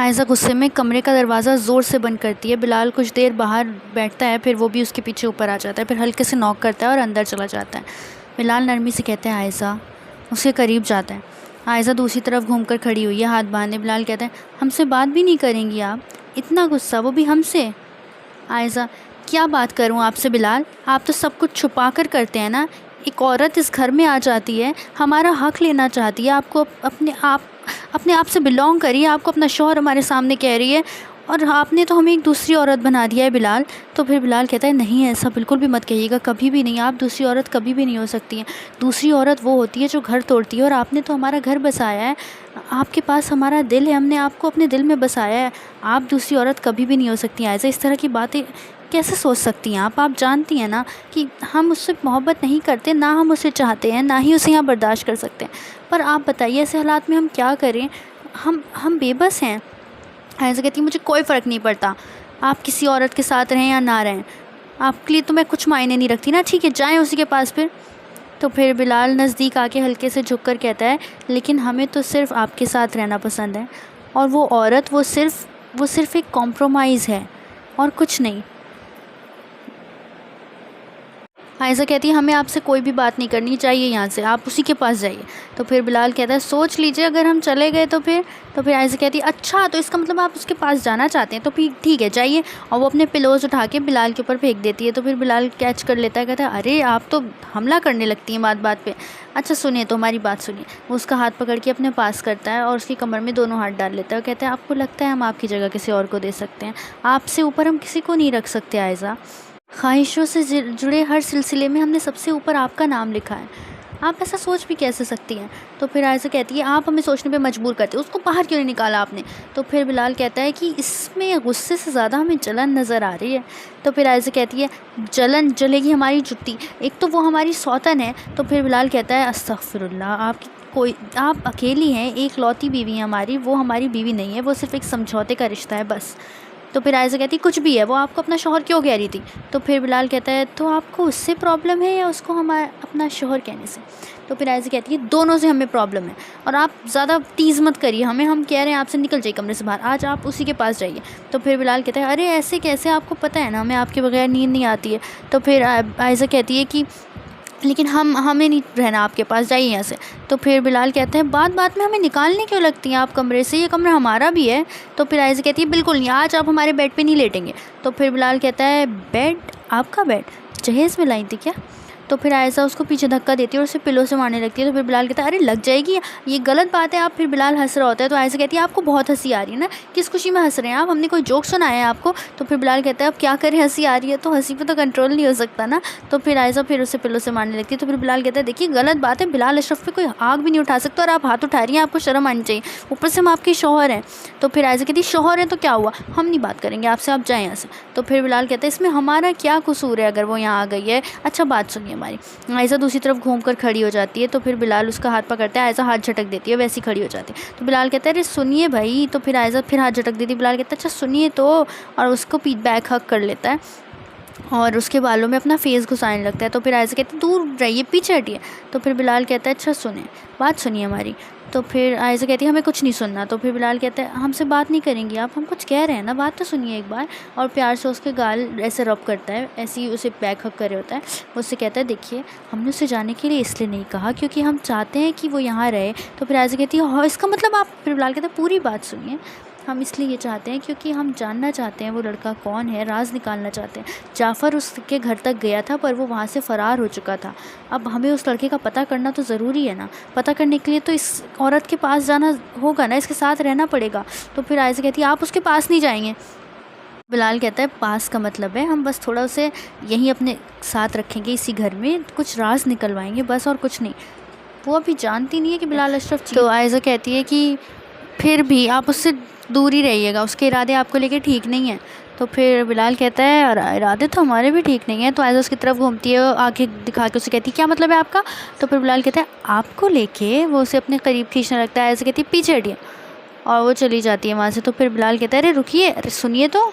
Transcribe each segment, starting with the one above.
आयज़ा गुस्से में कमरे का दरवाज़ा ज़ोर से बंद करती है। बिलाल कुछ देर बाहर बैठता है, फिर वो भी उसके पीछे ऊपर आ जाता है, फिर हल्के से नॉक करता है और अंदर चला जाता है। बिलाल नरमी से कहता है आयज़ा, उसके करीब जाता है। आयज़ा दूसरी तरफ घूमकर खड़ी हुई है, हाथ बांधे। बिलाल कहता है हमसे बात भी नहीं करेंगी आप? इतना गुस्सा, वो भी हमसे? आयज़ा, क्या बात करूँ आपसे बिलाल, आप तो सब कुछ छुपा कर करते हैं ना। एक औरत इस घर में आ जाती है, हमारा हक लेना चाहती है, आपको अपने आप से बिलोंग करिए, आपको अपना शौहर हमारे सामने कह रही है, और आपने तो हमें एक दूसरी औरत बना दिया है बिलाल। तो फिर बिलाल कहता है नहीं, ऐसा बिल्कुल भी मत कहिएगा, कभी भी नहीं, आप दूसरी औरत कभी भी नहीं हो सकती हैं। दूसरी औरत वो होती है जो घर तोड़ती है, और आपने तो हमारा घर बसाया है, आपके पास हमारा दिल है, हमने आपको अपने दिल में बसाया है, आप दूसरी औरत कभी भी नहीं हो सकती। ऐसे इस तरह की बातें कैसे सोच सकती हैं आप जानती हैं ना कि हम उससे मोहब्बत नहीं करते, ना हम उसे चाहते हैं, ना ही उसे यहाँ बर्दाश्त कर सकते हैं। पर आप बताइए ऐसे हालात में हम क्या करें, हम बेबस हैं। ऐसे कहती है मुझे कोई फ़र्क नहीं पड़ता, आप किसी औरत के साथ रहें या ना रहें, आपके लिए तो मैं कुछ मायने नहीं रखती ना। ठीक है, जाएं उसी के पास फिर। तो फिर बिलाल नज़दीक आके हल्के से झुककर कहता है लेकिन हमें तो सिर्फ़ आपके साथ रहना पसंद है, और वो औरत वो सिर्फ़ एक कॉम्प्रोमाइज़ है और कुछ नहीं। आयज़ा कहती है हमें आपसे कोई भी बात नहीं करनी चाहिए, यहाँ से आप उसी के पास जाइए। तो फिर बिलाल कहता है सोच लीजिए अगर हम चले गए तो फिर। आयज़ा कहती है अच्छा, तो इसका मतलब आप उसके पास जाना चाहते हैं, तो फिर ठीक है जाइए। और वो अपने पिलोज़ उठा के बिलाल के ऊपर फेंक देती है। तो फिर बिलाल कैच कर लेता है, कहता है अरे आप तो हमला करने लगती हैं बात बात पे। अच्छा सुनिए, तो हमारी बात सुनिए। वो उसका हाथ पकड़ के अपने पास करता है और उसकी कमर में दोनों हाथ डाल लेता है और कहता है आपको लगता है हम आपकी जगह किसी और को दे सकते हैं? आपसे ऊपर हम किसी को नहीं रख सकते आयज़ा। ख्वाहिशों से जुड़े हर सिलसिले में हमने सबसे ऊपर आपका नाम लिखा है, आप ऐसा सोच भी कैसे सकती हैं? तो फिर आयज़ा कहती है आप हमें सोचने पे मजबूर करते हो, उसको बाहर क्यों नहीं निकाला आपने? तो फिर बिलाल कहता है कि इसमें गुस्से से ज़्यादा हमें जलन नज़र आ रही है। तो फिर आयज़ा कहती है जलन जलेगी हमारी जुत्ती, एक तो वो हमारी सौतन है। तो फिर बिलाल कहता है अस्तगफिरुल्लाह, आप अकेली हैं, एक लौती बीवी है हमारी, वो हमारी बीवी नहीं है, वो सिर्फ़ एक समझौते का रिश्ता है बस। तो फिर आयज़ा कहती कुछ भी है, वो आपको अपना शौहर क्यों कह रही थी? तो फिर बिलाल कहता है तो आपको उससे प्रॉब्लम है या उसको हमारा अपना शौहर कहने से? तो फिर आयज़ा कहती है दोनों से हमें प्रॉब्लम है, और आप ज़्यादा टीज़ मत करिए हमें, हम कह रहे हैं आपसे निकल जाइए कमरे से बाहर, आज आप उसी के पास जाइए। तो फिर बिलाल कहता है अरे ऐसे कैसे, आपको पता है ना हमें आपके बगैर नींद नहीं आती है। तो फिर आयज़ा कहती है कि लेकिन हमें नहीं रहना आपके पास, जाइए यहाँ से। तो फिर बिलाल कहते हैं बात बात में हमें निकालने क्यों लगती हैं आप कमरे से, ये कमरा हमारा भी है। तो फिर आयज़ा कहती है बिल्कुल नहीं, आज आप हमारे बेड पे नहीं लेटेंगे। तो फिर बिलाल कहता है बेड? आपका बेड जहेज़ में लाई थी क्या? तो फिर आयज़ा उसको पीछे धक्का देती है और उसे पिलो से मारने लगती है। तो फिर बिलाल कहता है अरे लग जाएगी, ये गलत बात है। आप फिर बिलाल हंस रहा होता है। तो आयज़ा कहती है आपको बहुत हंसी आ रही है ना, किस खुशी में हंस रहे हैं आप, हमने कोई जोक सुनाया है आपको? तो फिर बिलाल कहता है अब क्या करें, हंसी आ रही है तो हंसी पे तो कंट्रोल नहीं हो सकता ना। तो फिर आयज़ा फिर उसे पिलो से मारने लगती है। तो फिर बिलाल कहता है देखिए गलत बात है, बिलाल अशरफ पे कोई आग भी नहीं उठा सकता और आप हाथ उठा रही हैं, आपको शर्म आनी चाहिए, ऊपर से हम आपके शौहर हैं। तो फिर आयज़ा कहती है शौहर है तो क्या हुआ, हम नहीं बात करेंगे आपसे, आप जाएँ यहाँ से। तो फिर बिलाल कहता है इसमें हमारा क्या कसूर है अगर वो यहाँ आ गई है? अच्छा बात सुनिए हमारी। आयज़ा दूसरी तरफ घूमकर खड़ी हो जाती है। तो फिर बिलाल उसका हाथ पकड़ता है, आयज़ा हाथ झटक देती है, वैसी खड़ी हो जाती है। तो बिलाल कहता है अरे सुनिए भाई। तो फिर आयज़ा फिर हाथ झटक देती है। बिलाल कहता है अच्छा सुनिए तो, और उसको बैक हक कर लेता है और उसके बालों में अपना फेस घुसाने लगता है। तो फिर आयज़ा कहती है दूर रहिए, पीछे हटिए। तो फिर बिलाल कहता है अच्छा सुने, बात सुनिए हमारी। तो फिर आयज़ा कहती है हमें कुछ नहीं सुनना। तो फिर बिलाल कहता है हमसे बात नहीं करेंगी आप, हम कुछ कह रहे हैं ना, बात तो सुनिए एक बार। और प्यार से उसके गाल ऐसे रब करता है, ऐसे ही उसे बैक हक कर रहा होता है। उससे कहता है देखिए हमने उसे जाने के लिए इसलिए नहीं कहा क्योंकि हम चाहते हैं कि वो यहाँ रहे। तो फिर आयज़ा कहती है हाँ इसका मतलब आप? फिर बिलाल कहता है पूरी बात सुनिए, हम इसलिए ये चाहते हैं क्योंकि हम जानना चाहते हैं वो लड़का कौन है, राज निकालना चाहते हैं। जाफ़र उसके घर तक गया था पर वो वहाँ से फ़रार हो चुका था, अब हमें उस लड़के का पता करना तो ज़रूरी है ना। पता करने के लिए तो इस औरत के पास जाना होगा ना, इसके साथ रहना पड़ेगा। तो फिर आयज़ा कहती है आप उसके पास नहीं जाएंगे? बिलाल कहता है पास का मतलब है हम बस थोड़ा उसे यहीं अपने साथ रखेंगे, इसी घर में कुछ राज निकलवाएंगे बस, और कुछ नहीं। वो अभी जानती नहीं है कि बिलाल अशरफ। तो आयज़ा कहती है कि फिर भी आप उससे दूर ही रहिएगा, उसके इरादे आपको लेके ठीक नहीं है। तो फिर बिलाल कहता है और इरादे तो हमारे भी ठीक नहीं है। तो आयज़ा उसकी तरफ घूमती है, आंखें दिखा के उसे कहती है क्या मतलब है आपका? तो फिर बिलाल कहता है आपको लेके, वो उसे अपने करीब खींचने लगता है। आयज़ा कहती है पीछे हटिए, और वो चली जाती है वहाँ से। तो फिर बिलाल कहता है अरे रुकिए, अरे सुनिए तो,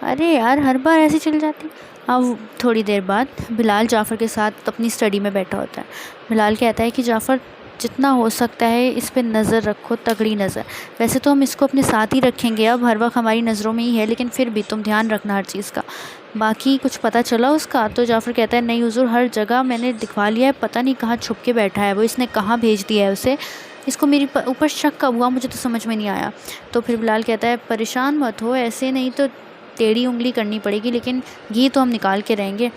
अरे यार हर बार ऐसे चली जाती। अब थोड़ी देर बाद बिलाल जाफ़र के साथ अपनी स्टडी में बैठा होता है। बिलाल कहता है कि जाफ़र जितना हो सकता है इस पे नज़र रखो, तगड़ी नज़र। वैसे तो हम इसको अपने साथ ही रखेंगे, अब हर वक्त हमारी नज़रों में ही है, लेकिन फिर भी तुम ध्यान रखना हर चीज़ का। बाकी कुछ पता चला उसका? तो जाफ़र कहता है नहीं हुजूर, हर जगह मैंने दिखवा लिया है, पता नहीं कहाँ छुप के बैठा है वो, इसने कहाँ भेज दिया है उसे, इसको मेरी ऊपर शक कब हुआ मुझे तो समझ में नहीं आया। तो फिर बिलाल कहता है परेशान मत हो, ऐसे नहीं तो टेढ़ी उंगली करनी पड़ेगी, लेकिन घी तो हम निकाल के रहेंगे।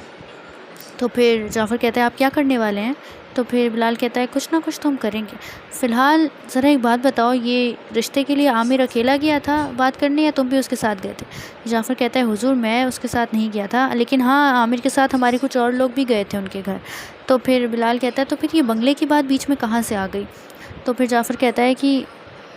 तो फिर जाफ़र कहता है आप क्या करने वाले हैं? तो फिर बिलाल कहता है कुछ ना कुछ तो हम करेंगे। फ़िलहाल ज़रा एक बात बताओ, ये रिश्ते के लिए आमिर अकेला गया था बात करने या तुम भी उसके साथ गए थे? जाफ़र कहता है हुजूर मैं उसके साथ नहीं गया था, लेकिन हाँ आमिर के साथ हमारे कुछ और लोग भी गए थे उनके घर। तो फिर बिलाल कहता है तो फिर ये बंगले की बात बीच में कहाँ से आ गई? तो फिर जाफ़र कहता है कि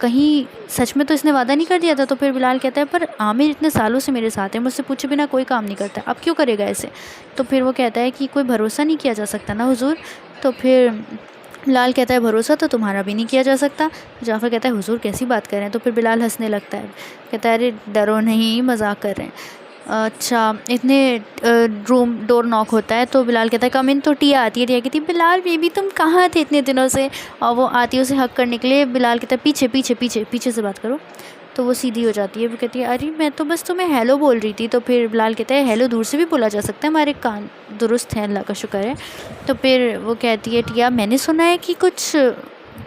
कहीं सच में तो इसने वादा नहीं कर दिया था? तो फिर बिलाल कहता है पर आमिर इतने सालों से मेरे साथ है, मुझसे पूछे बिना कोई काम नहीं करता, अब क्यों करेगा ऐसे? तो फिर वो कहता है कि कोई भरोसा नहीं किया जा सकता ना हुजूर। तो फिर बिलाल कहता है भरोसा तो तुम्हारा भी नहीं किया जा सकता। जाफ़र कहता है हुजूर कैसी बात कर रहे हैं? तो फिर बिलाल हंसने लगता है, कहता है अरे डरो नहीं, मजाक कर रहे हैं। अच्छा इतने रूम डोर नॉक होता है तो बिलाल कहता है कम इन। तो टिया आती है, टिया कहती है बिलाल बेबी तुम कहाँ थे इतने दिनों से? और वो आती है उसे हक करने के लिए। बिलाल कहता है पीछे पीछे पीछे पीछे से बात करो। तो वो सीधी हो जाती है, वो कहती है अरे मैं तो बस तुम्हें हेलो बोल रही थी। तो फिर बिलाल कहता है हेलो दूर से भी बोला जा सकता है, हमारे कान दुरुस्त हैं अल्लाह का शुक्र है। तो फिर वो कहती है टिया मैंने सुना है कि कुछ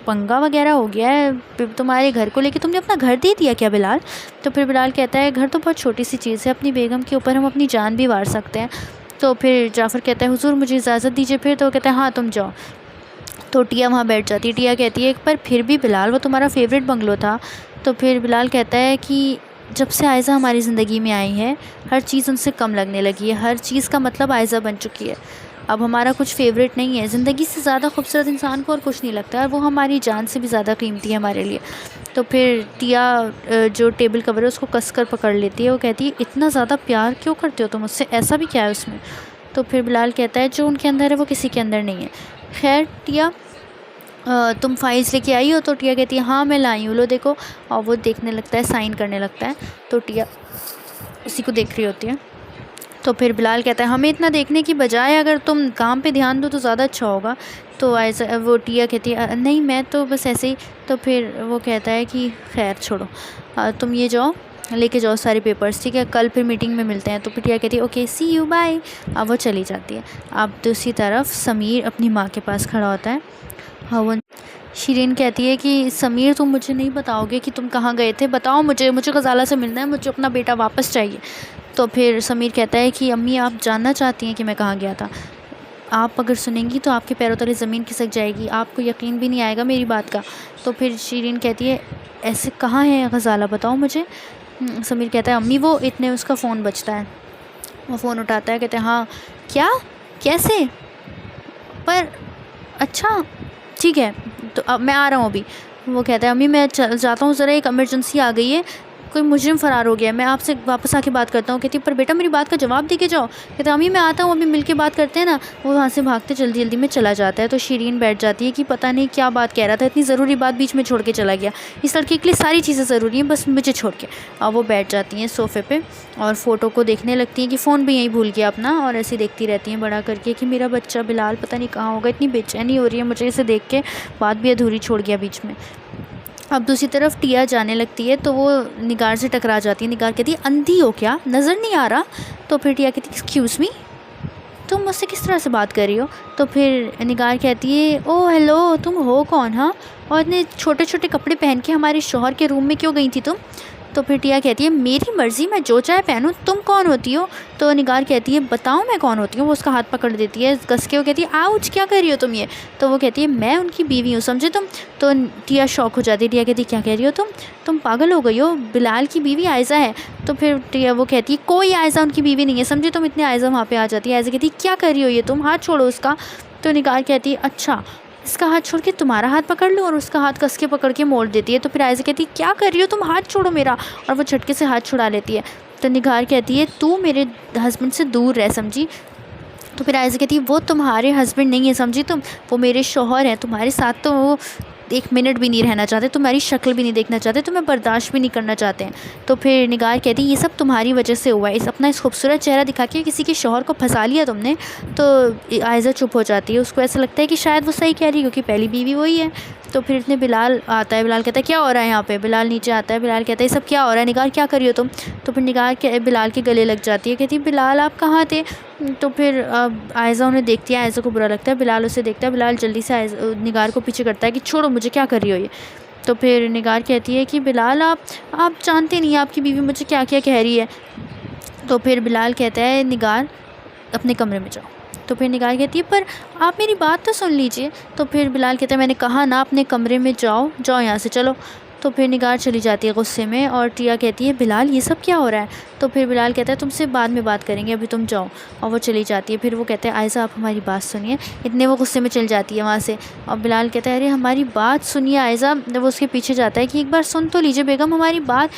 पंगा वगैरह हो गया है तुम्हारे घर को लेके, तुमने अपना घर दे दिया क्या बिलाल? तो फिर बिलाल कहता है घर तो बहुत छोटी सी चीज़ है, अपनी बेगम के ऊपर हम अपनी जान भी वार सकते हैं। तो फिर जाफ़र कहता है हुजूर मुझे इजाज़त दीजिए फिर। तो वो कहता है हाँ तुम जाओ। तो टिया वहाँ बैठ जाती है। टिया कहती है पर फिर भी बिलाल वो तुम्हारा फेवरेट बंगलो था। तो फिर बिलाल कहता है कि जब से आयज़ा हमारी ज़िंदगी में आई है हर चीज़ उनसे कम लगने लगी है, हर चीज़ का मतलब आयज़ा बन चुकी है, अब हमारा कुछ फेवरेट नहीं है। ज़िंदगी से ज़्यादा खूबसूरत इंसान को और कुछ नहीं लगता, और वो हमारी जान से भी ज़्यादा कीमती है हमारे लिए। तो फिर टिया जो टेबल कवर है उसको कस कर पकड़ लेती है। वो कहती है इतना ज़्यादा प्यार क्यों करते हो तुम मुझसे, ऐसा भी क्या है उसमें? तो फिर बिलाल कहता है जो उनके अंदर है वो किसी के अंदर नहीं है। खैर टिया तुम फाइल्स लेके आई हो? तो टिया कहती है हाँ मैं लाई हूँ, लो देखो। और वो देखने लगता है, साइन करने लगता है। तो टिया उसी को देख रही होती है। तो फिर बिलाल कहता है हमें इतना देखने की बजाय अगर तुम काम पे ध्यान दो तो ज़्यादा अच्छा होगा। तो ऐसा वो टिया कहती है नहीं मैं तो बस ऐसे ही। तो फिर वो कहता है कि खैर छोड़ो, तुम ये जाओ लेके जाओ सारे पेपर्स, ठीक है, कल फिर मीटिंग में मिलते हैं। तो फिर टिया कहती है ओके सी यू बाय। अब वो चली जाती है। अब दूसरी तरफ समीर अपनी माँ के पास खड़ा होता है। हाँ वो शीरीन कहती है कि समीर तुम मुझे नहीं बताओगे कि तुम कहाँ गए थे? बताओ मुझे गज़ाला से मिलना है, मुझे अपना बेटा वापस चाहिए। तो फिर समीर कहता है कि अम्मी आप जानना चाहती हैं कि मैं कहाँ गया था? आप अगर सुनेंगी तो आपके पैरों तले ज़मीन खिसक जाएगी, आपको यकीन भी नहीं आएगा मेरी बात का। तो फिर शीरीन कहती है ऐसे कहाँ है गज़ाला, बताओ मुझे। समीर कहता है अम्मी वो इतने उसका फ़ोन बजता है। वो फ़ोन उठाता है, कहते हैं हाँ क्या, कैसे, पर अच्छा ठीक है तो अब मैं आ रहा हूँ अभी। वो कहता है अम्मी मैं चल जाता हूँ, ज़रा एक इमरजेंसी आ गई है, कोई मुजरिम फ़रार हो गया है, मैं आपसे वापस आके बात करता हूँ। कहती है पर बेटा मेरी बात का जवाब दे के जाओ। कहता है अम्मी मैं आता हूँ, अभी मिल के बात करते हैं ना। वो वहाँ से भागते जल्दी जल्दी में चला जाता है। तो शीरीन बैठ जाती है कि पता नहीं क्या बात कह रहा था, इतनी ज़रूरी बात बीच में छोड़ के चला गया, इस लड़के के लिए सारी चीज़ें ज़रूरी हैं बस मुझे छोड़ के। और वो बैठ जाती हैं सोफ़े पर और फ़ोटो को देखने लगती हैं कि फ़ोन भी यहीं भूल गया अपना, और ऐसे देखती रहती हैं बड़ा करके कि मेरा बच्चा बिलाल पता नहीं कहाँ होगा। इतनी बेचैनी हो रही है मुझे इसे देख के, बात भी अधूरी छोड़ गया बीच में। अब दूसरी तरफ टिया जाने लगती है तो वो निगार से टकरा जाती है। निगार कहती है अंधी हो क्या, नज़र नहीं आ रहा? तो फिर टिया कहती है एक्सक्यूज़ मी, तुम मुझसे किस तरह से बात कर रही हो? तो फिर निगार कहती है ओ हेलो तुम हो कौन? हाँ, और इतने छोटे छोटे कपड़े पहन के हमारे शौहर के रूम में क्यों गई थी तुम? तो फिर टिया कहती है मेरी मर्ज़ी, मैं जो चाहे पहनूँ, तुम कौन होती हो? तो निगार कहती है बताओ मैं कौन होती हूँ। वो उसका हाथ पकड़ देती है कस के। वो कहती है आउच क्या कर रही हो तुम ये? तो वो कहती है मैं उनकी बीवी हूँ, समझे तुम? तो टिया शॉक हो जाती है। टिया कहती है क्या कह रही हो तुम पागल हो गई हो, बिलाल की बीवी आयज़ा है। तो फिर टिया वो कहती है कोई आयज़ा उनकी बीवी नहीं है, समझे तुम? इतने आयज़ा वहाँ पर आ जाती है। आयज़ा कहती है क्या कर रही हो ये तुम, हाथ छोड़ो उसका। तो निगार कहती है अच्छा इसका हाथ छोड़ के तुम्हारा हाथ पकड़ लूँ, और उसका हाथ कस के पकड़ के मोड़ देती है। तो फिर आयज़ा कहती है क्या कर रही हो तुम, हाथ छोड़ो मेरा, और वो झटके से हाथ छुड़ा लेती है। तो निगार कहती है तू मेरे हस्बैंड से दूर रह, समझी? तो फिर आयज़ा कहती है वो तुम्हारे हस्बैंड नहीं है, समझी तुम, वो मेरे शौहर हैं, तुम्हारे साथ तो वो एक मिनट भी नहीं रहना चाहते, तुम्हारी शक्ल भी नहीं देखना चाहते, तुम्हें बर्दाश्त भी नहीं करना चाहते हैं। तो फिर निगार कहती ये सब तुम्हारी वजह से हुआ है, इस खूबसूरत चेहरा दिखा के किसी के शौहर को फंसा लिया तुमने। तो आयज़ा चुप हो जाती है, उसको ऐसा लगता है कि शायद वो सही कह रही है क्योंकि पहली बीवी वही है। तो फिर इतने बिलाल आता है, बिलाल कहता है क्या हो रहा है यहाँ पे। बिलाल नीचे आता है, बिलाल कहता है ये सब क्या हो रहा है, निगार क्या करी हो तुम। तो फिर निगार के बिलाल के गले लग जाती है, कहती बिलाल आप कहाँ थे। तो फिर आयज़ा उन्हें देखती है, आयज़ा को बुरा लगता है, बिलाल उसे देखता है, बिलाल जल्दी से निगार को पीछे करता है कि छोड़ो मुझे, क्या कर रही हो ये। तो फिर निगार कहती है कि बिलाल आप जानते नहीं आपकी बीवी मुझे क्या क्या कह रही है। तो फिर बिलाल कहता है निगार अपने कमरे में जाओ। तो फिर निगार कहती है पर आप मेरी बात तो सुन लीजिए। तो फिर बिलाल कहता है मैंने कहा ना अपने कमरे में जाओ, जाओ यहाँ से चलो। तो फिर निगार चली जाती है गुस्से में, और टिया कहती है बिलाल ये सब क्या हो रहा है। तो फिर बिलाल कहता है तुमसे बाद में बात करेंगे, अभी तुम जाओ, और वो चली जाती है। फिर वो कहते हैं आयज़ा आप हमारी बात सुनिए, इतने वो गुस्से में चल जाती है वहाँ से। और बिलाल कहता है अरे हमारी बात सुनिए आयज़ा। जब वो उसके पीछे जाता है कि एक बार सुन तो लीजिए बेगम हमारी बात,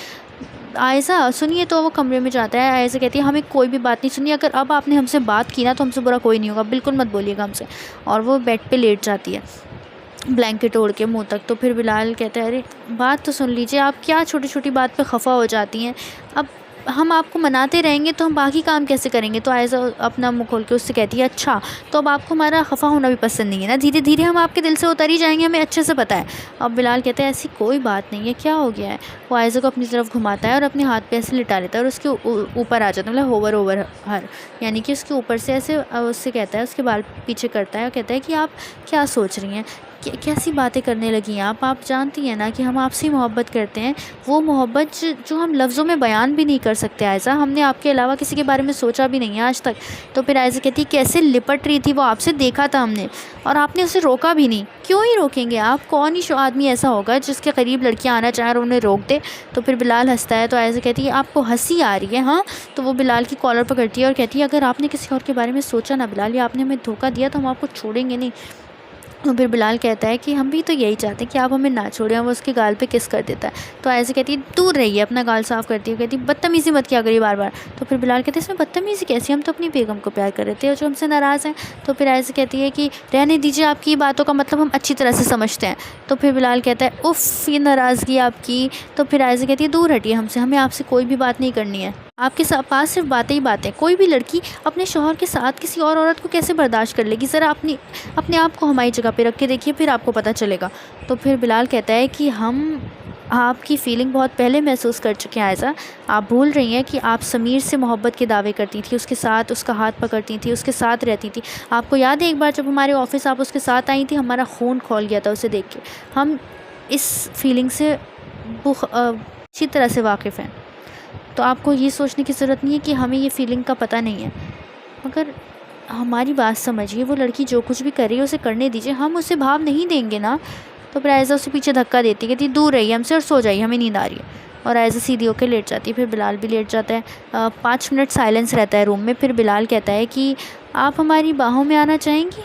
आयज़ा सुनिए। तो वो कमरे में जाता है, आयज़ा कहती है हमें कोई भी बात नहीं सुनी, अगर अब आपने हमसे बात की ना तो हमसे बुरा कोई नहीं होगा, बिल्कुल मत बोलिएगा हमसे। और वो बेड पे लेट जाती है ब्लैंकेट ओढ़ के मुंह तक। तो फिर बिलाल कहता है अरे बात तो सुन लीजिए, आप क्या छोटी छोटी बात पे खफा हो जाती हैं, अब हम आपको मनाते रहेंगे तो हम बाकी काम कैसे करेंगे। तो आयज़ा अपना मुँह खोल के उससे कहती है अच्छा तो अब आपको हमारा खफा होना भी पसंद नहीं है ना, धीरे धीरे हम आपके दिल से उतर ही जाएंगे, हमें अच्छे से पता है। अब बिलाल कहता है ऐसी कोई बात नहीं है, क्या हो गया है। वो आयज़ा को अपनी तरफ घुमाता है और अपने हाथ पे ऐसे लिटा लेता है और उसके ऊपर आ जाता है, मतलब होवर ओवर हर, यानी कि उसके ऊपर से ऐसे उससे कहता है, उसके बाल पीछे करता है और कहता है कि आप क्या सोच रही हैं, कैसी बातें करने लगी हैं आप जानती हैं ना कि हम आपसे मोहब्बत करते हैं, वो मोहब्बत जो हम लफ्ज़ों में बयान भी नहीं कर सकते आयज़ा, हमने आपके अलावा किसी के बारे में सोचा भी नहीं है आज तक। तो फिर आयज़ा कहती कैसे लिपट रही थी वो आपसे, देखा था हमने, और आपने उसे रोका भी नहीं, क्यों ही रोकेंगे आप, कौन ही आदमी ऐसा होगा जिसके करीब लड़कियां आना चाहें और उन्हें रोक दे। तो फिर बिलाल हंसता है। तो आयज़ा कहती है आपको हंसी आ रही है हाँ। तो वो बिलाल की कॉलर पकड़ती है और कहती है अगर आपने किसी और के बारे में सोचा ना बिलाल, या आपने हमें धोखा दिया तो हम आपको छोड़ेंगे नहीं। तो फिर बिलाल कहता है कि हम भी तो यही चाहते हैं कि आप हमें ना छोड़ें, वो उसके गाल पे किस कर देता है। तो ऐसे कहती है दूर रहिए, अपना गाल साफ़ करती है, कहती है बदतमीज़ी मत किया करिए बार बार। तो फिर बिलाल कहते हैं इसमें बदतमीज़ी कैसी, हम तो अपनी बेगम को प्यार कर रहे थे और जो हमसे नाराज़ हैं। तो फिर ऐसे कहती है कि रहने दीजिए, आपकी बातों का मतलब हम अच्छी तरह से समझते हैं। तो फिर बिलाल कहता है उफ़ ये नाराज़गी आपकी। तो फिर ऐसे कहती है दूर हटिए हमसे, हमें आपसे कोई भी बात नहीं करनी है, आपके पास सिर्फ बातें ही बातें। कोई भी लड़की अपने शौहर के साथ किसी और औरत को कैसे बर्दाश्त कर लेगी, ज़रा अपने आप को हमारी जगह पे रख के देखिए, फिर आपको पता चलेगा। तो फिर बिलाल कहता है कि हम आपकी फ़ीलिंग बहुत पहले महसूस कर चुके हैं आयज़ा, आप भूल रही हैं कि आप समीर से मोहब्बत के दावे करती थी, उसके साथ उसका हाथ पकड़ती थी, उसके साथ रहती थी। आपको याद है एक बार जब हमारे ऑफिस आप उसके साथ आई थी, हमारा खून खौल गया था उसे देख के। हम इस फीलिंग से अच्छी तरह से वाकिफ़ हैं, तो आपको ये सोचने की ज़रूरत नहीं है कि हमें ये फ़ीलिंग का पता नहीं है। मगर हमारी बात समझिए, वो लड़की जो कुछ भी कर रही है उसे करने दीजिए, हम उसे भाव नहीं देंगे ना। तो फिर आयज़ा उसे पीछे धक्का देती, कहती दूर रहिए हमसे और सो जाइए, हमें नींद आ रही है। और आयज़ा सीधी होकर लेट जाती है। फिर बिलाल भी लेट जाता है। 5 मिनट साइलेंस रहता है रूम में। फिर बिलाल कहता है कि आप हमारी बाहों में आना चाहेंगी।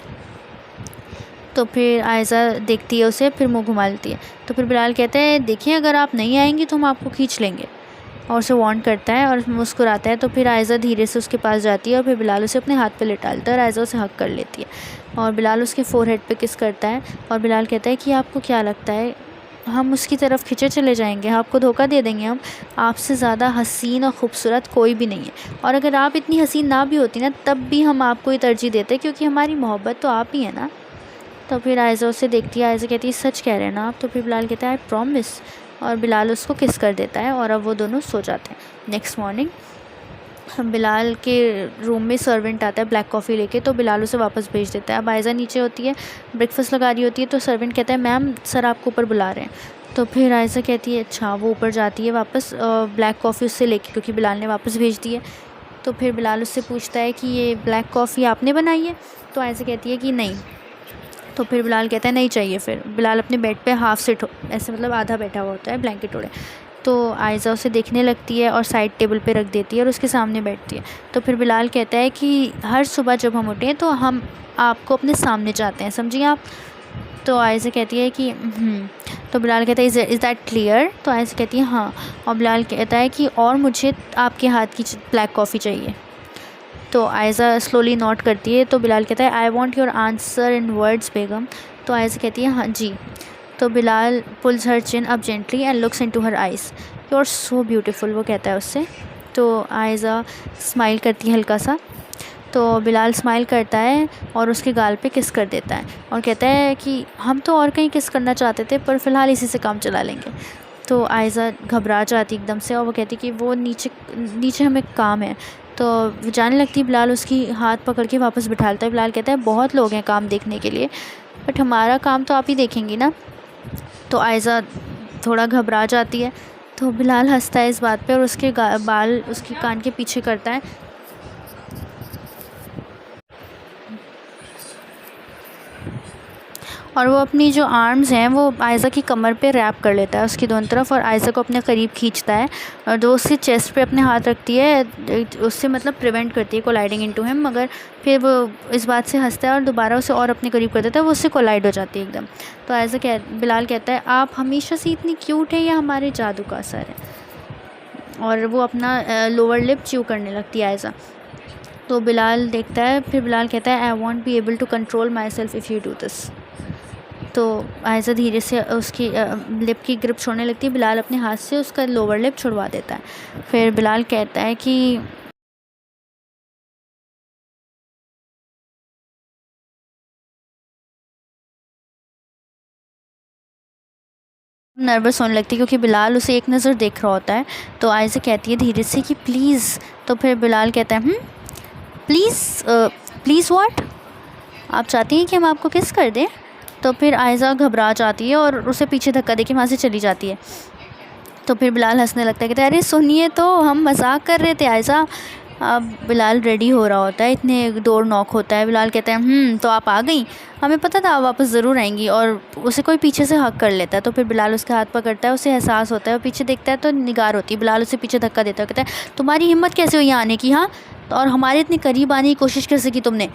तो फिर आयज़ा देखती है उसे, फिर मुँह घुमा लेती है। तो फिर बिलाल कहता है देखिए अगर आप नहीं आएंगी तो हम आपको खींच लेंगे, और उसे वार्न करता है और मुस्कुराता है। तो फिर आयज़ा धीरे से उसके पास जाती है और फिर बिलाल उसे अपने हाथ पे लेटा लेता है और आयज़ा उसे हक कर लेती है और बिलाल उसके फोरहेड पे किस करता है। और बिलाल कहता है कि आपको क्या लगता है हम उसकी तरफ खिंचे चले जाएंगे, आपको धोखा दे देंगे हम, आपसे ज़्यादा हसीन और ख़ूबसूरत कोई भी नहीं है, और अगर आप इतनी हसीन ना भी होती ना तब भी हम आपको ही तरजीह देते क्योंकि हमारी मोहब्बत तो आप ही है ना। तो फिर आयज़ा उसे देखती है, आयज़ा कहती है सच कह रहे हैं ना आप। तो फिर बिलाल कहता है आई प्रॉमिस, और बिलाल उसको किस कर देता है और अब वो दोनों सो जाते हैं। नेक्स्ट मॉर्निंग बिलाल के रूम में सर्वेंट आता है ब्लैक कॉफ़ी लेके, तो बिलाल उसे वापस भेज देता है। अब आयज़ा नीचे होती है, ब्रेकफास्ट लगा रही होती है, तो सर्वेंट कहता है मैम सर आपको ऊपर बुला रहे हैं। तो फिर आयज़ा कहती है अच्छा। वो ऊपर जाती है वापस ब्लैक कॉफ़ी उससे लेके, क्योंकि बिलाल ने वापस भेज दी है। तो फिर बिलाल उससे पूछता है कि ये ब्लैक कॉफ़ी आपने बनाई है। तो आयज़ा कहती है कि नहीं। तो फिर बिलाल कहता है नहीं चाहिए। फिर बिलाल अपने बेड पे हाफ सिट ऐसे मतलब आधा बैठा हुआ होता है ब्लैंकेट ओढ़े। तो आयज़ा उसे देखने लगती है और साइड टेबल पे रख देती है और उसके सामने बैठती है। तो फिर बिलाल कहता है कि हर सुबह जब हम उठें तो हम आपको अपने सामने चाहते हैं, समझिए आप। तो आयज़ा कहती है कि तो बिलाल कहता है इज़ दैट क्लियर। तो आयज़ा कहती है हाँ। और बिलाल कहता है कि और मुझे आपके हाथ की ब्लैक कॉफ़ी चाहिए। तो आयज़ा स्लोली नोट करती है। तो बिलाल कहता है I want your answer in words Begum. तो आयज़ा कहती है हाँ जी। तो Bilal pulls her chin up gently and looks into her eyes, you are so beautiful, वो कहता है उससे। तो आयज़ा स्माइल करती है हल्का सा, तो बिलाल स्माइल करता है और उसके गाल पे किस कर देता है और कहता है कि हम तो और कहीं किस करना चाहते थे पर फ़िलहाल इसी से काम चला लेंगे। तो आयज़ा घबरा जाती एकदम से और वो कहती कि वो नीचे हमें काम है। तो वो जाने लगती, बिलाल उसकी हाथ पकड़ के वापस बिठाता है। बिलाल कहता है बहुत लोग हैं काम देखने के लिए, बट हमारा काम तो आप ही देखेंगी ना। तो आयज़ा थोड़ा घबरा जाती है। तो बिलाल हंसता है इस बात पे और उसके बाल उसके कान के पीछे करता है और वो अपनी जो आर्म्स हैं वो आयज़ा की कमर पे रैप कर लेता है उसकी दोनों तरफ और आयज़ा को अपने करीब खींचता है और जो उसके चेस्ट पे अपने हाथ रखती है उससे मतलब प्रिवेंट करती है कोलाइडिंग इनटू हिम, मगर फिर वो इस बात से हंसता है और दोबारा उसे और अपने करीब कर देता है, वो उससे कोलाइड हो जाती है एकदम। तो आयज़ा बिलाल कहता है आप हमेशा से इतनी क्यूट है या हमारे जादू का असर है, और वो अपना लोअर लिप च्यू करने लगती है आयज़ा। तो बिलाल देखता है, फिर बिलाल कहता है I want be able to control myself if you do this. तो आयज़ा धीरे से उसकी लिप की ग्रिप छोड़ने लगती है। बिलाल अपने हाथ से उसका लोअर लिप छुड़वा देता है। फिर बिलाल कहता है कि नर्वस होने लगती है क्योंकि बिलाल उसे एक नज़र देख रहा होता है। तो आयज़ा कहती है धीरे से कि प्लीज़। तो फिर बिलाल कहता है प्लीज़ प्लीज़ व्हाट, आप चाहती हैं कि हम आपको किस कर दें? तो फिर आयज़ा घबरा जाती है और उसे पीछे धक्का देके वहाँ से चली जाती है। तो फिर बिलाल हंसने लगता है, कहता है अरे सुनिए तो हम मजाक कर रहे थे आयज़ा। अब बिलाल रेडी हो रहा होता है, इतने डोर नॉक होता है। बिलाल कहता है तो आप आ गई, हमें पता था आप वापस ज़रूर आएंगी, और उसे कोई पीछे से हक कर लेता है। तो फिर बिलाल उसका हाथ पकड़ता है, उसे एहसास होता है, वो पीछे देखता है तो निगार होती है। बिलाल उसे पीछे धक्का देता है, कहता है तुम्हारी हिम्मत कैसे हुई यहाँ आने की, हाँ, और हमारे इतने करीब आने की कोशिश कैसे की तुमने,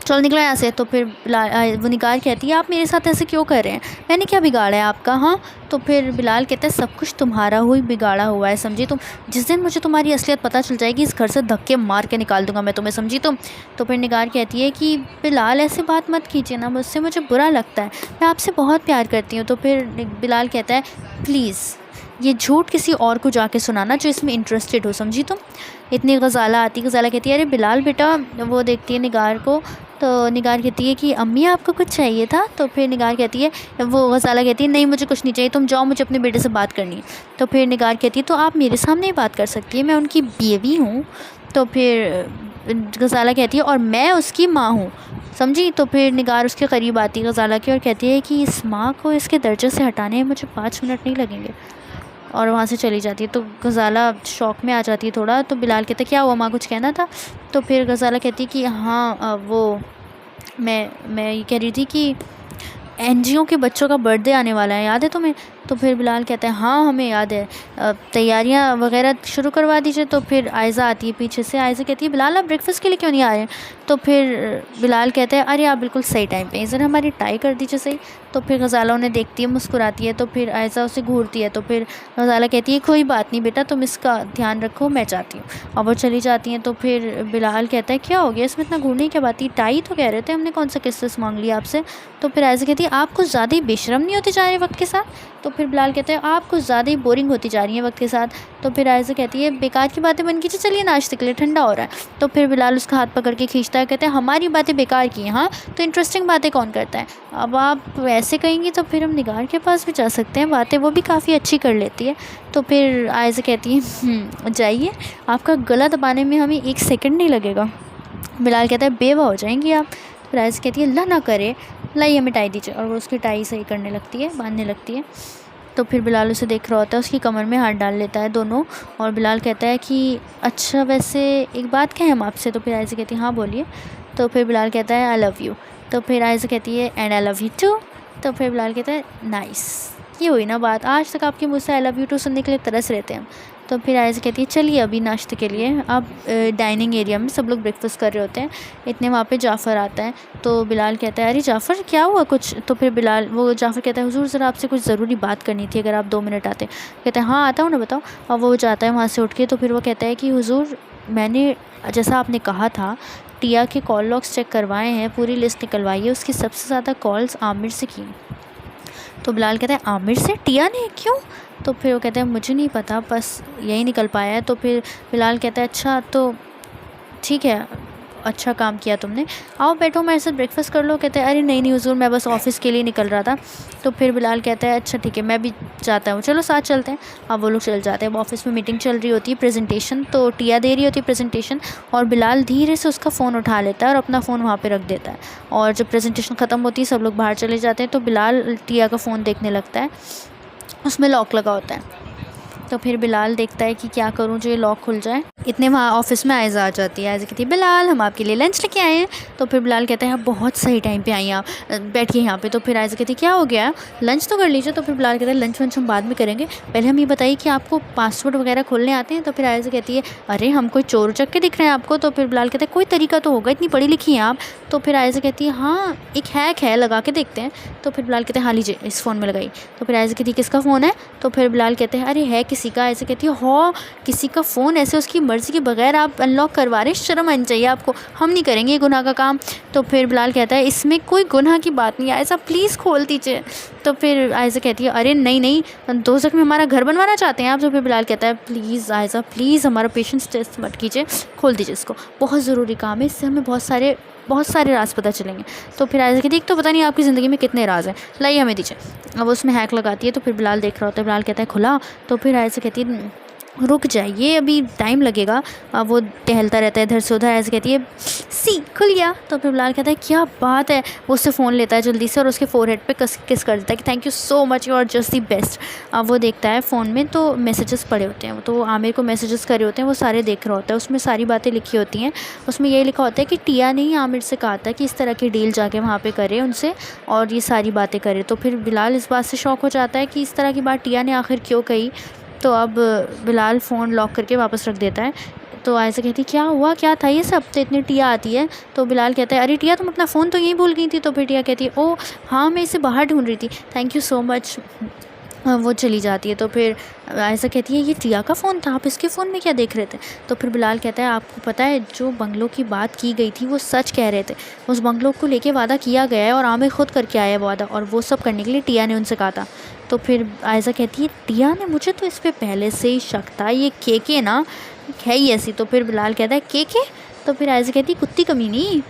चल निकला यहाँ से। तो फिर वो निगार कहती है आप मेरे साथ ऐसे क्यों कर रहे हैं, मैंने क्या बिगाड़ा है आपका, हाँ। तो फिर बिलाल कहता है सब कुछ तुम्हारा ही बिगाड़ा हुआ है, समझी तुम, जिस दिन मुझे तुम्हारी असलियत पता चल जाएगी इस घर से धक्के मार के निकाल दूंगा मैं तुम्हें, समझी तुम। तो फिर निगार कहती है कि बिलाल ऐसे बात मत कीजिए ना, मुझसे मुझे बुरा लगता है, मैं आपसे बहुत प्यार करती हूँ। तो फिर बिलाल कहता है प्लीज़ ये झूठ किसी और को जाके सुनाना जो इसमें इंटरेस्टेड हो, समझी तुम। इतनी गज़ाला आती, गज़ाला कहती है अरे बिलाल बेटा, वो देखती है निगार को। तो निगार कहती है कि अम्मी आपको कुछ चाहिए था। तो फिर निगार कहती है, वो गज़ाला कहती है नहीं मुझे कुछ नहीं चाहिए, तुम जाओ, मुझे अपने बेटे से बात करनी है। तो फिर निगार कहती है तो आप मेरे सामने ही बात कर सकती है, मैं उनकी बीवी हूँ। तो फिर गज़ाला कहती है और मैं उसकी माँ हूँ, समझी। तो फिर निगार उसके करीब आती है गज़ाला की और कहती है कि इस माँ को इसके दर्जे से हटाने में मुझे 5 मिनट नहीं लगेंगे, और वहाँ से चली जाती है। तो गज़ाला शौक में आ जाती है थोड़ा। तो बिलाल कहता है क्या हुआ माँ, कुछ कहना था? तो फिर गज़ाला कहती है कि हाँ वो मैं ये कह रही थी कि एनजीओ के बच्चों का बर्थडे आने वाला है, याद है तुम्हें? तो फिर बिलाल कहता है हाँ हमें याद है, तैयारियां वगैरह शुरू करवा दीजिए। तो फिर आयज़ा आती है पीछे से, आयज़ा कहती है बिलाल आप ब्रेकफास्ट के लिए क्यों नहीं आ रहे हैं? तो फिर बिलाल कहता है अरे आप बिल्कुल सही टाइम पे, ज़रा हमारी टाई कर दीजिए सही। तो फिर गज़ाला उन्हें देखती है, मुस्कुराती है। तो फिर आयज़ा उसे घूरती है। तो फिर गज़ाला कहती है कोई बात नहीं बेटा, तुम इसका ध्यान रखो, मैं चाहती हूँ, और वो चली जाती हैं। तो फिर बिलाल कहता है क्या हो गया इसमें इतना घूरने की क्या बात थी, टाई तो कह रहे थे, हमने कौन सा किस्सा मांग लिया आपसे। तो फिर आयज़ा कहती है आप कुछ ज़्यादा ही बेशरम नहीं होते जा रहे वक्त के साथ। तो फिर बिलाल कहता है आप कुछ ज़्यादा ही बोरिंग होती जा रही हैं वक्त के साथ। तो फिर आयज़ा कहती है बेकार की बातें बन कीजिए, चलिए नाश्ते के लिए, ठंडा हो रहा है। तो फिर बिलाल उसका हाथ पकड़ के खींचता है, कहते हैं हमारी बातें बेकार की हैं, हाँ, तो इंटरेस्टिंग बातें कौन करता है। अब आप वैसे कहेंगी तो फिर हम निगार के पास भी जा सकते हैं, बातें वो भी काफ़ी अच्छी कर लेती है। तो फिर आयज़ा कहती है जाइए, आपका गला दबाने में हमें 1 सेकंड नहीं लगेगा। बिलाल कहता है बेवा हो जाएंगी आप। फिर आयज़ा कहती है अल्लाह ना करे, लाइए हमें टाई दीजिए, और वो उसकी टाई सही करने लगती है, बांधने लगती है। तो फिर बिलाल उसे देख रहा होता है, उसकी कमर में हाथ डाल लेता है दोनों, और बिलाल कहता है कि अच्छा वैसे एक बात कहें हम आपसे। तो फिर आयज़ा कहती है हाँ बोलिए। तो फिर बिलाल कहता है आई लव यू। तो फिर आयज़ा कहती है and I love you too. तो फिर बिलाल कहता है नाइस, ये हुई ना बात, आज तक आपके मुँह से आई लव यू टू सुनने के लिए तरस रहते हैं हम। तो फिर आयज़ा कहती है चलिए अभी नाश्ते के लिए, अब डाइनिंग एरिया में सब लोग ब्रेकफास्ट कर रहे होते हैं, इतने वहाँ पे जाफ़र आता है। तो बिलाल कहता है अरे जाफ़र क्या हुआ कुछ? तो फिर जाफ़र कहता है हुजूर ज़रा आपसे कुछ ज़रूरी बात करनी थी, अगर आप 2 मिनट आते। कहते हैं हाँ आता हूँ ना, बताओ। और वो जाता है वहाँ से उठ के। तो फिर वो कहता है कि हुजूर मैंने जैसा आपने कहा था टिया के कॉल लॉग्स चेक करवाए हैं, पूरी लिस्ट निकलवाई है, उसकी सबसे ज़्यादा कॉल्स आमिर से की, तो बिलाल कहता है आमिर से? टिया ने? क्यों? तो फिर वो कहता है मुझे नहीं पता, बस यही निकल पाया है। तो फिर बिलाल कहता है अच्छा तो ठीक है, अच्छा काम किया तुमने, आओ बैठो मेरे साथ ब्रेकफास्ट कर लो। कहते हैं अरे नहीं नहीं हुजूर, मैं बस ऑफ़िस के लिए निकल रहा था। तो फिर बिलाल कहता है अच्छा ठीक है, मैं भी जाता हूँ, चलो साथ चलते हैं। अब वो लोग चल जाते हैं। ऑफिस में मीटिंग चल रही होती है, प्रेजेंटेशन, तो टिया दे रही होती है प्रेजेंटेशन, और बिलाल धीरे से उसका फ़ोन उठा लेता है और अपना फ़ोन वहाँ पर रख देता है। और जब प्रेजेंटेशन ख़त्म होती है, सब लोग बाहर चले जाते हैं, तो बिलाल टिया का फ़ोन देखने लगता है, उसमें लॉक लगा होता है। तो फिर बिलाल देखता है कि क्या करूं जो ये लॉक खुल जाए। इतने वहाँ ऑफिस में आयज़ा आ जाती है। आयज़ा कहती है बिलाल हम आपके लिए लंच लेके आए हैं। तो फिर बिलाल कहता है आप बहुत सही टाइम पे आई हैं, आप बैठिए यहाँ पे। तो फिर आयज़ा कहती है क्या हो गया, लंच तो कर लीजिए। तो फिर बिलाल कहता है लंच वंच हम बाद में करेंगे, पहले हम ये बताइए कि आपको पासवर्ड वगैरह खोलने आते हैं। तो फिर आयज़ा कहती है अरे हम कोई चोर उचक्के दिख रहे हैं आपको। तो फिर बिलाल कहता है कोई तरीका तो होगा, इतनी पढ़ी लिखी हैं आप। तो फिर आयज़ा कहती है हाँ एक हैक है, लगा के देखते हैं। तो फिर बिलाल कहते हैं हाँ लीजिए, इस फ़ोन में लगाई। तो फिर आयज़ा कहती है किसका फ़ोन है? तो फिर बिलाल कहते हैं अरे है किसी का। आयज़ा कहती है हाँ किसी का फ़ोन ऐसे उसकी मर्ज़ी के बगैर आप अनलॉक करवा रहे, शर्म आनी चाहिए आपको, हम नहीं करेंगे ये गुनाह का काम। तो फिर बिलाल कहता है इसमें कोई गुनाह की बात नहीं है, आयज़ा प्लीज़ खोल दीजिए। तो फिर आयज़ा कहती है अरे नहीं नहीं, दोज़ख में हमारा घर बनवाना चाहते हैं आप? तो फिर बिलाल कहता है प्लीज़ आयज़ा प्लीज़ हमारा पेशेंस टेस्ट मत कीजिए, खोल दीजिए इसको, बहुत ज़रूरी काम है, इससे हमें बहुत सारे राज पता चलेंगे। तो फिर आयज़ा कहती है तो पता नहीं आपकी ज़िंदगी में कितने राज हैं, लाइए हमें दीजिए। अब उसमें हैक लगाती है। तो फिर बिलाल देख रहा होता है, बिलाल कहता है खुला। तो फिर आयज़ा कहती है रुक जाइए अभी टाइम लगेगा। अब वो टहलता रहता है इधर से उधर। ऐसे कहती है सी खुल गया। तो फिर बिलाल कहता है क्या बात है। वो उससे फ़ोन लेता है जल्दी से और उसके फोरहेड पे किस कर देता है कि thank you so much, you are just the best. अब वो देखता है फ़ोन में तो मैसेजेस पड़े होते हैं, तो वो आमिर को मैसेजेस करे होते हैं, वो सारे देख रहा होता है। उसमें सारी बातें लिखी होती हैं। उसमें यही लिखा होता है कि टिया ने ही आमिर से कहा था कि इस तरह की डील जाके वहाँ पर करे उनसे और ये सारी बातें करे। तो फिर बिलाल इस बात से शॉक हो जाता है कि इस तरह की बात टिया ने आखिर क्यों कही। तो अब बिलाल फ़ोन लॉक करके वापस रख देता है। तो आयज़ा कहती क्या हुआ, क्या था ये सब, तो इतनी टिया आती है। तो बिलाल कहता है अरे टिया तुम अपना फ़ोन तो यहीं भूल गई थी। तो फिर टिया कहती है ओ हाँ मैं इसे बाहर ढूंढ रही थी, थैंक यू सो मच। वो चली जाती है। तो फिर आयज़ा कहती है ये टिया का फ़ोन था, आप इसके फ़ोन में क्या देख रहे थे? तो फिर बिलाल कहता है आपको पता है जो बंगलों की बात की गई थी वो सच कह रहे थे, उस बंगलों को लेके वादा किया गया है और आमिर खुद करके आया है वादा, और वो सब करने के लिए टिया ने उनसे कहा था। तो फिर आयज़ा कहती है टिया ने, मुझे तो इस पर पहले से ही शक था, ये केके ना है ही ऐसी। तो फिर बिलाल कहता है केके? तो फिर आयज़ा कहती है कुत्ती कमीनी।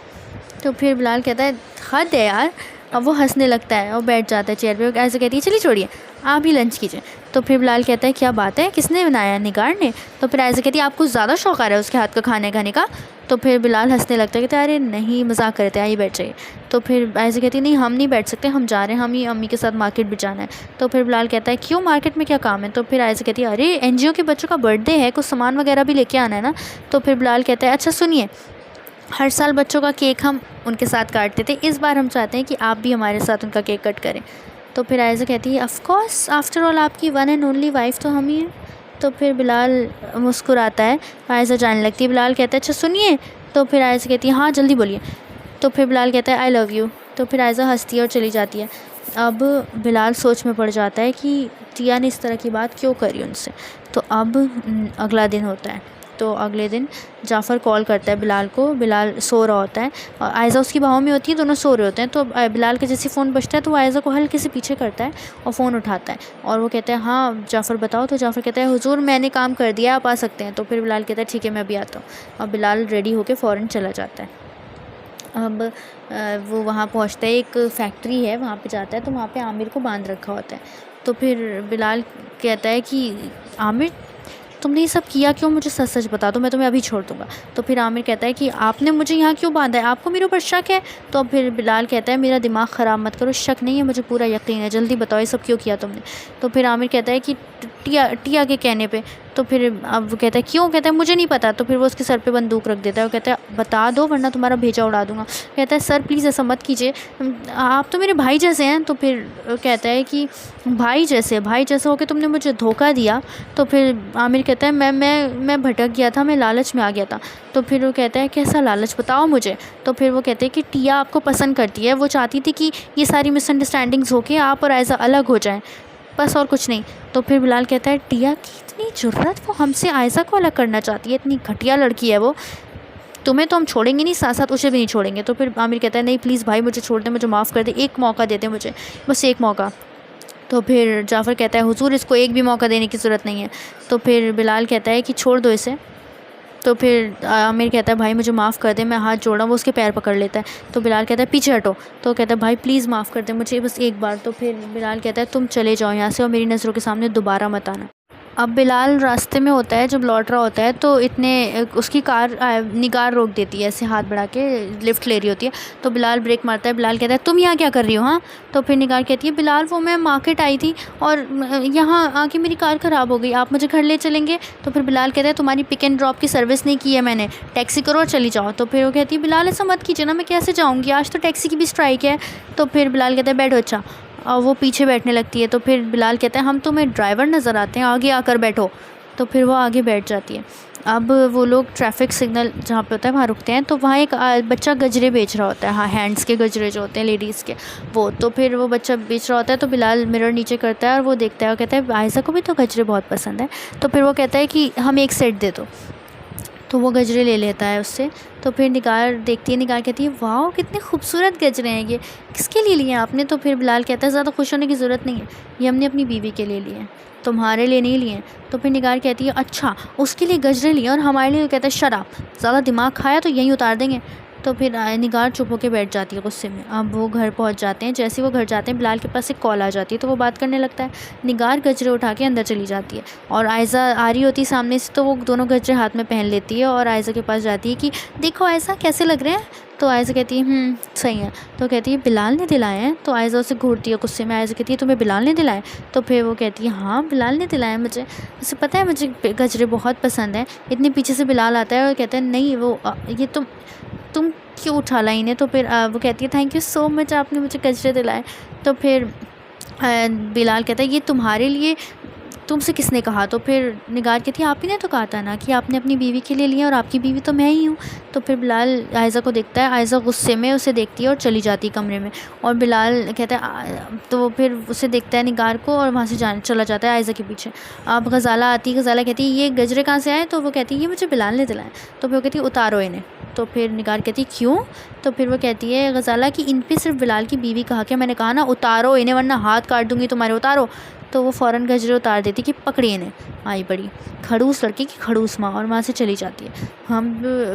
तो फिर बिलाल कहता है हद है यार। अब वो हंसने लगता है और बैठ जाता है चेयर पे। ऐसे कहती है चलिए छोड़िए आप ही लंच कीजिए। तो फिर बिलाल कहता है क्या बात है, किसने बनाया, निगार ने? तो फिर ऐसे कहती है आपको ज़्यादा शौक आ रहा है उसके हाथ का खाने खाने का? तो फिर बिलाल हंसने लगता है, कहता है अरे नहीं मजाक करते हैं, आइए बैठ जाइए। तो फिर ऐसे कहती है नहीं हम नहीं बैठ सकते, हम जा रहे हैं, हम ही अम्मी के साथ मार्केट भी जाना है। तो फिर बिलाल कहता है क्यों, मार्केट में क्या काम है? तो फिर ऐसे कहती है अरे NGO के बच्चों का बर्थडे है, कुछ सामान वगैरह भी लेके आना है ना। तो फिर बिलाल कहता है अच्छा सुनिए, हर साल बच्चों का केक हम उनके साथ काटते थे, इस बार हम चाहते हैं कि आप भी हमारे साथ उनका केक कट करें। तो फिर आयज़ा कहती है ऑफ़ कोर्स, आफ्टर ऑल आपकी वन एंड ओनली वाइफ तो हम ही हैं। तो फिर बिलाल मुस्कुराता है, आयज़ा जाने लगती है। बिलाल कहता है अच्छा सुनिए। तो फिर आयज़ा कहती है हाँ जल्दी बोलिए। तो फिर बिलाल कहता है आई लव यू। तो फिर आयज़ा हंसती है और चली जाती है। अब बिलाल सोच में पड़ जाता है कि टिया ने इस तरह की बात क्यों करी उनसे। तो अब अगला दिन होता है। तो अगले दिन जाफ़र कॉल करता है बिलाल को, बिलाल सो रहा होता है और आयज़ा उसकी बाहों में होती है, दोनों सो रहे होते हैं। तो बिलाल के जैसे फ़ोन बजता है तो वो आयज़ा को हल्के से पीछे करता है और फ़ोन उठाता है और वो कहता है हाँ जाफ़र बताओ। तो जाफ़र कहता है हुजूर मैंने काम कर दिया, आप आ सकते हैं। तो फिर बिलाल कहता है ठीक है मैं अभी आता हूँ। और बिलाल रेडी होकर फ़ौरन चला जाता है। अब वो वहाँ पहुँचता है, एक फैक्ट्री है वहाँ पे जाता है, तो वहाँ पे आमिर को बांध रखा होता है। तो फिर बिलाल कहता है कि आमिर तुमने ये सब किया क्यों, मुझे सच सच बता दो, मैं तुम्हें अभी छोड़ दूँगा। तो फिर आमिर कहता है कि आपने मुझे यहाँ क्यों बांधा है, आपको मेरे ऊपर शक है? तो फिर बिलाल कहता है मेरा दिमाग ख़राब मत करो, शक नहीं है, मुझे पूरा यकीन है, जल्दी बताओ ये सब क्यों किया तुमने। तो फिर आमिर कहता है कि टिया के कहने पे। तो फिर अब वो कहता है क्यों, कहता है मुझे नहीं पता। तो फिर वो उसके सर पे बंदूक रख देता है, वो कहता है बता दो वरना तुम्हारा भेजा उड़ा दूंगा। कहता है सर प्लीज़ ऐसा मत कीजिए, आप तो मेरे भाई जैसे हैं। तो फिर कहता है कि भाई जैसे होकर तुमने मुझे धोखा दिया। तो फिर आमिर कहता है मैं भटक गया था, मैं लालच में आ गया था। तो फिर वो कहता है कैसा लालच बताओ मुझे। तो फिर वो कहते हैं कि टिया आपको पसंद करती है, वो चाहती थी कि ये सारी मिसअंडरस्टैंडिंग्स होके आप और आयज़ा अलग हो जाएं, बस और कुछ नहीं। तो फिर बिलाल कहता है टिया की इतनी जुर्रत, वो हमसे आयज़ा को अलग करना चाहती है, इतनी घटिया लड़की है वो, तुम्हें तो हम छोड़ेंगे नहीं, साथ साथ उसे भी नहीं छोड़ेंगे। तो फिर आमिर कहता है नहीं प्लीज़ भाई मुझे छोड़ दे, मुझे माफ़ कर दे, एक मौका दे दे मुझे, बस एक मौका। तो फिर जाफ़र कहता है हुजूर इसको एक भी मौका देने की ज़रूरत नहीं है। तो फिर बिलाल कहता है कि छोड़ दो इसे। तो फिर आमिर कहता है भाई मुझे माफ़ कर दे, मैं हाथ जोड़ा। वो उसके पैर पकड़ लेता है। तो बिलाल कहता है पीछे हटो। तो कहता है भाई प्लीज़ माफ़ कर दे मुझे बस एक बार। तो फिर बिलाल कहता है तुम चले जाओ यहाँ से और मेरी नज़रों के सामने दोबारा मत आना। अब बिलाल रास्ते में होता है, जब लौट रहा होता है तो इतने उसकी कार निगार रोक देती है, ऐसे हाथ बढ़ा के लिफ्ट ले रही होती है। तो बिलाल ब्रेक मारता है। बिलाल कहता है तुम यहाँ क्या कर रही हो? हाँ। तो फिर निगार कहती है बिलाल वो मैं मार्केट आई थी और यहाँ आके मेरी कार ख़राब हो गई, आप मुझे घर ले चलेंगे? तो फिर बिलाल कहता है तुम्हारी पिक एंड ड्रॉप की सर्विस नहीं की है मैंने, टैक्सी करो और चली जाओ। तो फिर वो कहती है बिलाल ऐसा मत कीजिए ना, मैं कैसे जाऊँगी, आज तो टैक्सी की भी स्ट्राइक है। तो फिर बिलाल कहता है बैठो। अच्छा। और वो पीछे बैठने लगती है। तो फिर बिलाल कहता है हम तुम्हें ड्राइवर नज़र आते हैं, आगे आकर बैठो। तो फिर वो आगे बैठ जाती है। अब वो लोग ट्रैफिक सिग्नल जहाँ पे होता है वहाँ रुकते हैं। तो वहाँ एक बच्चा गजरे बेच रहा होता है, हाँ हैंड्स के गजरे जो होते हैं लेडीज़ के वो। तो फिर वो बच्चा बेच रहा होता है। तो बिलाल मिरर नीचे करता है और वो देखता है और कहता है आयशा को भी तो गजरे बहुत पसंद है। तो फिर वो कहता है कि हम एक सेट दे दो। तो वो गजरे ले लेता है उससे। तो फिर निगार देखती है, निगार कहती है वाह कितने खूबसूरत गजरे हैं, ये किसके लिए लिए हैं आपने? तो फिर बिलाल कहता है ज़्यादा खुश होने की ज़रूरत नहीं है, ये हमने अपनी बीवी के लिए लिए हैं, तुम्हारे लिए नहीं लिए। तो फिर निगार कहती है अच्छा उसके लिए गजरे लिए और हमारे लिए? कहता है शराब, ज़्यादा दिमाग खाया तो यहीं उतार देंगे। तो फिर निगार चुप होकर बैठ जाती है गुस्से में। अब वो घर पहुंच जाते हैं। जैसे ही वो घर जाते हैं बिलाल के पास एक कॉल आ जाती है। तो वो बात करने लगता है। निगार गजरे उठा के अंदर चली जाती है और आयशा आ रही होती है सामने से। तो वो दोनों गजरे हाथ में पहन लेती है और आयशा के पास जाती है कि देखो आयशा कैसे लग रहे हैं? तो आयशा कहती है सही है। तो कहती है बिलाल ने दिलाए हैं? तो आयशा उसे घूरती है गुस्से में। आयशा कहती है तुम्हें बिलाल ने दिलाए? तो फिर वो कहती है हाँ बिलाल ने दिलाए मुझे, उसे पता है मुझे गजरे बहुत पसंद है। इतने पीछे से बिलाल आता है और कहता है नहीं वो ये तुम क्यों उठा लाई इन्हें? तो फिर वो कहती है थैंक यू सो मच आपने मुझे गजरे दिलाए। तो फिर बिलाल कहता है ये तुम्हारे लिए, तुमसे किसने कहा? तो फिर निगार कहती है आप ही ने तो कहा था ना कि आपने अपनी बीवी के लिए लिया और आपकी बीवी तो मैं ही हूँ। तो फिर बिलाल आयशा को देखता है। आयशा गुस्से में उसे देखती है और चली जाती है कमरे में। और बिलाल कहता है तो फिर उसे देखता है निगार को और वहाँ से चला जाता है आयशा के पीछे। अब गज़ाला आती है। गज़ाला कहती है ये गजरे कहाँ से आए? तो वो कहती है ये मुझे बिलाल ने दिलाए। तो फिर वो कहती है उतारो इन्हें। तो फिर निगार कहती है क्यों? तो फिर वो कहती है गज़ाला कि इन पे सिर्फ बिलाल की बीवी कहा के मैंने कहा ना उतारो इन्हें वरना हाथ काट दूँगी तुम्हारे, उतारो। तो वो फ़ौरन गजरे उतार देती कि पकड़िए इन्हें। आई बड़ी खड़ूस लड़की की खड़ूस माँ, और वहाँ से चली जाती है। हम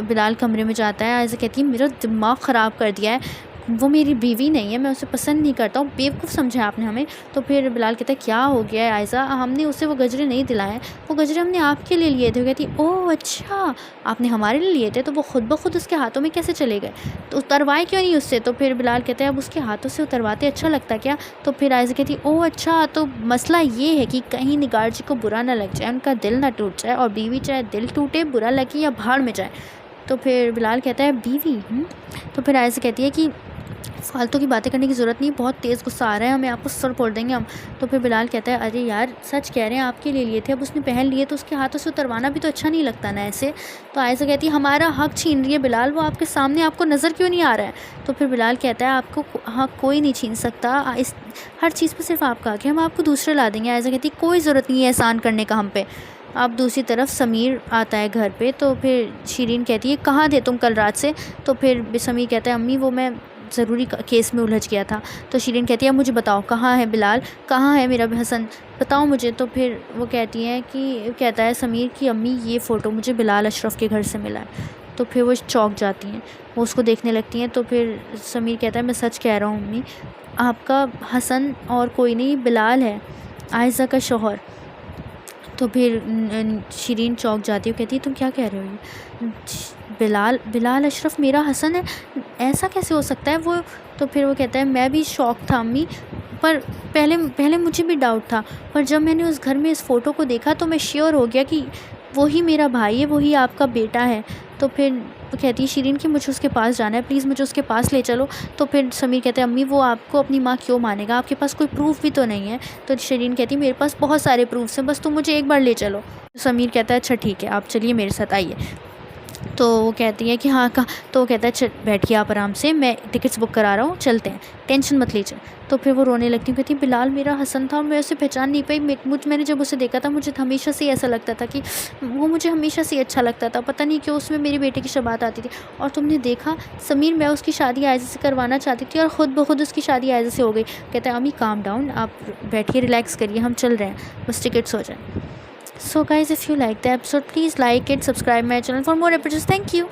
बिलाल कमरे में जाता है। ऐसे कहती है मेरा दिमाग ख़राब कर दिया है, वो मेरी बीवी नहीं है, मैं उसे पसंद नहीं करता हूँ, बेवकूफ़ समझा आपने हमें। तो फिर बिलाल कहता है क्या हो गया है आयशा, हमने उसे वो गजरे नहीं दिलाए, वो गजरे हमने आपके लिए लिए थे। वो कहती ओह अच्छा आपने हमारे लिए लिए थे, तो वो खुद ब खुद उसके हाथों में कैसे चले गए, तो उतरवाए क्यों नहीं उससे? तो फिर बिलाल कहता है अब उसके हाथों से उतरवाते अच्छा लगता क्या? तो फिर आयशा कहती ओह अच्छा, तो मसला ये है कि कहीं निगार जी को बुरा ना लग जाए, उनका दिल ना टूट जाए, और बीवी चाहे दिल टूटे बुरा लगे या भाड़ में जाए। तो फिर बिलाल कहता है बीवी। तो फिर आयशा कहती है कि फालतू की बातें करने की ज़रूरत नहीं, बहुत तेज़ गुस्सा आ रहा है हमें, आपको सर फोड़ देंगे हम। तो फिर बिलाल कहता है अरे यार सच कह रहे हैं, आपके लिए लिए थे, अब उसने पहन लिए तो उसके हाथों से उतरवाना भी तो अच्छा नहीं लगता ना ऐसे। तो आयशा कहती है हमारा हक छीन रही है बिलाल, वो आपके सामने आपको नज़र क्यों नहीं आ रहा है? तो फिर बिलाल कहता है आपको हक कोई नहीं छीन सकता, इस हर चीज़ पर सिर्फ आपका हक है, हम आपको दूसरे ला देंगे। आयशा कहती है कोई ज़रूरत नहीं है एहसान करने का हम पे। अब दूसरी तरफ समीर आता है घर पे। तो फिर शीरीन कहती है कहाँ थे तुम कल रात से? तो फिर समीर कहता है अम्मी वो मैं ज़रूरी केस में उलझ गया था। तो शीरीन कहती है अब मुझे बताओ कहाँ है बिलाल, कहाँ है मेरा हसन, बताओ मुझे। तो फिर वो कहती है कि कहता है समीर कि अम्मी ये फ़ोटो मुझे बिलाल अशरफ के घर से मिला है। तो फिर वो चौंक जाती हैं, वो उसको देखने लगती हैं। तो फिर समीर कहता है मैं सच कह रहा हूँ अम्मी, आपका हसन और कोई नहीं बिलाल है, आयशा का शौहर। तो फिर शीरीन चौंक जाती है, कहती है तुम क्या कह रहे हो? ये बिलाल अशरफ मेरा हसन है, ऐसा कैसे हो सकता है वो? तो फिर वो कहता है मैं भी शौक था अम्मी, पर पहले मुझे भी डाउट था, पर जब मैंने उस घर में इस फ़ोटो को देखा तो मैं श्योर हो गया कि वही मेरा भाई है, वही आपका बेटा है। तो फिर वो कहती है शीरीन कि मुझे उसके पास जाना है, प्लीज़ मुझे उसके पास ले चलो। तो फिर समीर कहते हैं अम्मी वो आपको अपनी माँ क्यों मानेगा, आपके पास कोई प्रूफ भी तो नहीं है। तो शीरीन कहती है मेरे पास बहुत सारे प्रूफ्स हैं, बस तुम मुझे एक बार ले चलो। तो समीर कहता है अच्छा ठीक है आप चलिए मेरे साथ आइए। तो वो कहती है कि हाँ कहाँ, तो वो कहता है चल बैठिए आप आराम से, मैं टिकट्स बुक करा रहा हूँ, चलते हैं, टेंशन मत लीजिए। तो फिर वो रोने लगती है, कहती है बिलाल मेरा हसन था और मैं उसे पहचान नहीं पाई, मैंने जब उसे देखा था मुझे हमेशा से ऐसा लगता था कि वो मुझे हमेशा से अच्छा लगता था, पता नहीं क्यों उसमें मेरे बेटे की शबात आती थी। और तुमने देखा समीर, मैं उसकी शादी आयज़ा से करवाना चाहती थी और ख़ुद ब खुद उसकी शादी आयज़ा से हो गई। कहता है अम्मी काम डाउन, आप बैठिए रिलैक्स करिए, हम चल रहे हैं, बस टिकट्स हो जाए। So guys, if you like the episode, please like it, subscribe my channel for more episodes. Thank you.